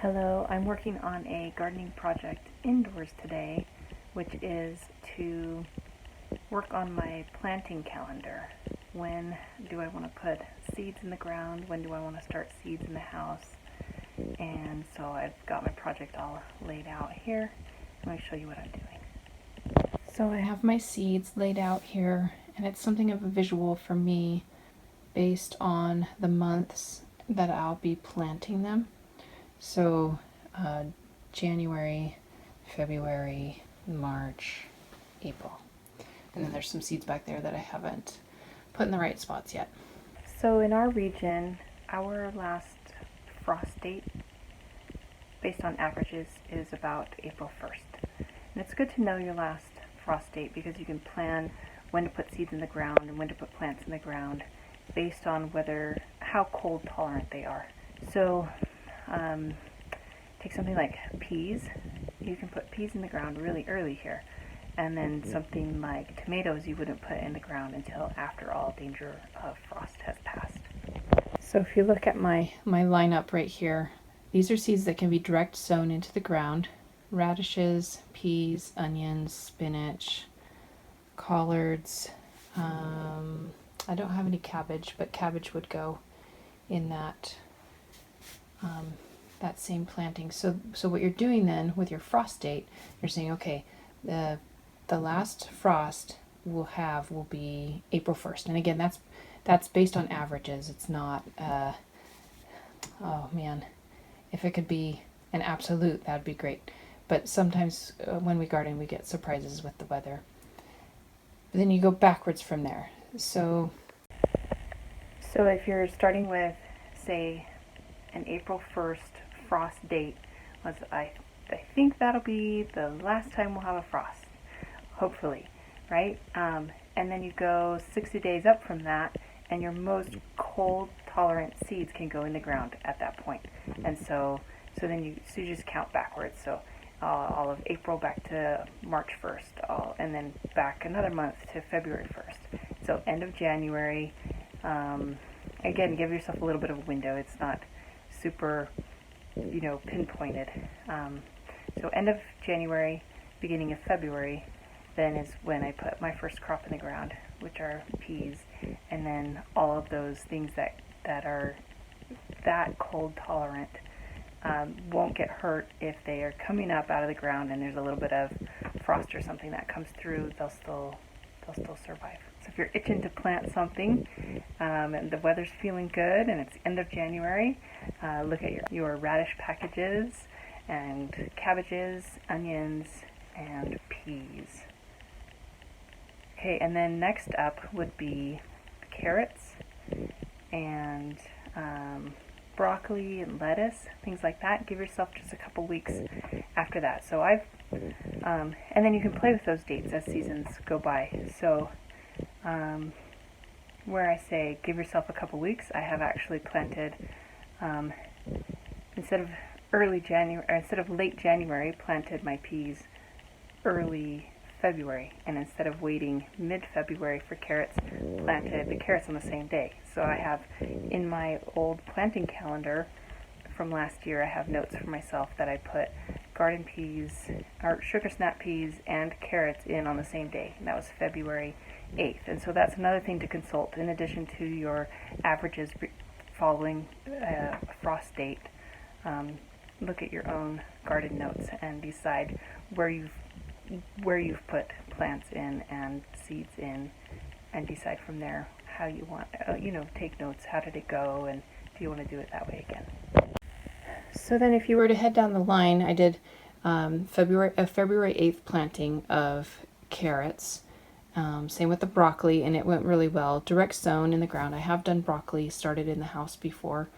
Hello, I'm working on a gardening project indoors today, which is to work on my planting calendar. When do I want to put seeds in the ground? When do I want to start seeds in the house? And so I've got my project all laid out here. Let me show you what I'm doing. So I have my seeds laid out here, and it's something of a visual for me based on the months that I'll be planting them. So January, February, March, April. And then there's some seeds back there that I haven't put in the right spots yet. So in our region, our last frost date, based on averages, is about April 1st. And it's good to know your last frost date because you can plan when to put seeds in the ground and when to put plants in the ground based on how cold tolerant they are. So take something like peas. You can put peas in the ground really early here. And then something like tomatoes you wouldn't put in the ground until after all danger of frost has passed. So if you look at my lineup right here, these are seeds that can be direct sown into the ground. Radishes, peas, onions, spinach, collards. I don't have any cabbage, but cabbage would go in that same planting. So what you're doing then with your frost date, you're saying, okay, the last frost will be April 1st. And again, that's based on averages. It's not oh man, if it could be an absolute, that'd be great. But sometimes when we garden, we get surprises with the weather. But then you go backwards from there. So if you're starting with, say, an April 1st frost date, I think that'll be the last time we'll have a frost, hopefully, right? And then you go 60 days up from that, and your most cold tolerant seeds can go in the ground at that point. And so you just count backwards. So all of April back to March 1st, and then back another month to February 1st. So end of January. Again, give yourself a little bit of a window. It's not super, pinpointed. So end of January, beginning of February, then is when I put my first crop in the ground, which are peas, and then all of those things that are that cold tolerant won't get hurt if they are coming up out of the ground and there's a little bit of frost or something that comes through. They'll still survive. So if you're itching to plant something and the weather's feeling good and it's end of January, look at your radish packages and cabbages, onions, and peas. Okay, and then next up would be carrots and broccoli and lettuce, things like that. Give yourself just a couple weeks after that. So and then you can play with those dates as seasons go by. So where I say give yourself a couple weeks, I have actually planted instead of late January, planted my peas early February, and instead of waiting mid-February for carrots, planted the carrots on the same day. So I have in my old planting calendar from last year, I have notes for myself that I put garden peas or sugar snap peas and carrots in on the same day, and that was February 8th. And so that's another thing to consult in addition to your averages following a frost date. Look at your own garden notes and decide where you've put plants in and seeds in, and decide from there how you want, take notes. How did it go, and do you want to do it that way again? So then if you were to head down the line, I did February 8th planting of carrots. Same with the broccoli, and it went really well. Direct sown in the ground. I have done broccoli, started in the house before,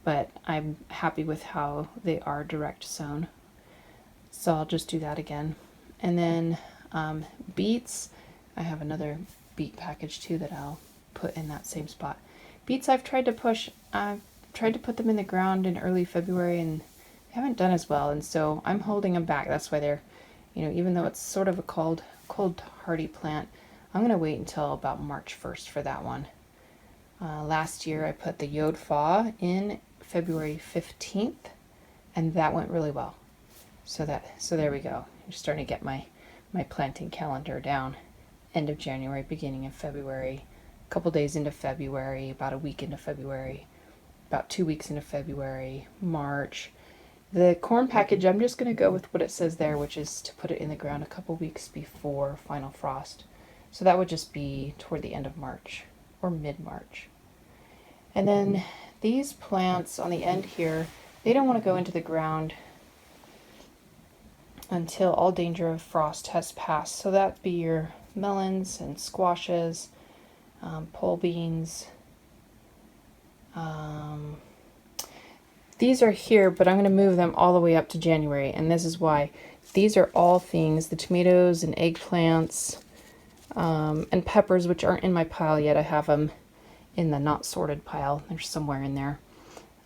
but I'm happy with how they are direct sown. So I'll just do that again. And then beets, I have another beet package too that I'll put in that same spot. Beets I've tried to put them in the ground in early February and they haven't done as well, and so I'm holding them back. That's why they're, even though it's sort of a cold hardy plant, I'm going to wait until about March 1st for that one. Last year I put the yod faw in February 15th, and that went really well. So there we go. I'm starting to get my planting calendar down. End of January, beginning of February, a couple days into February, about a week into February, about 2 weeks into February, March. The corn package, I'm just going to go with what it says there, which is to put it in the ground a couple weeks before final frost. So that would just be toward the end of March or mid-March. And then these plants on the end here, they don't want to go into the ground until all danger of frost has passed. So that'd be your melons and squashes, pole beans. These are here, but I'm going to move them all the way up to January, and this is why. These are all things, the tomatoes and eggplants, and peppers, which aren't in my pile yet. I have them in the not sorted pile. They're somewhere in there.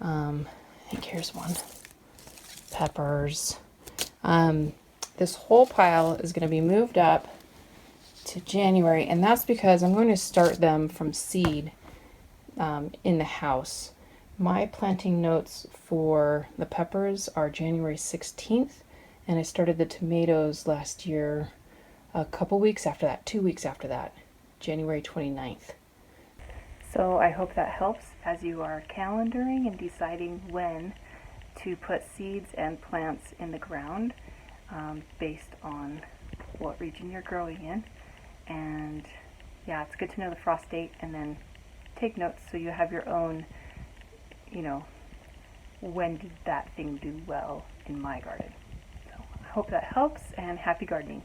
I think here's one. Peppers. This whole pile is going to be moved up to January, and that's because I'm going to start them from seed in the house. My planting notes for the peppers are January 16th, and I started the tomatoes last year a couple weeks after that, 2 weeks after that, January 29th. So I hope that helps as you are calendaring and deciding when to put seeds and plants in the ground based on what region you're growing in. And yeah, it's good to know the frost date and then take notes so you have your own, when did that thing do well in my garden. So I hope that helps, and happy gardening.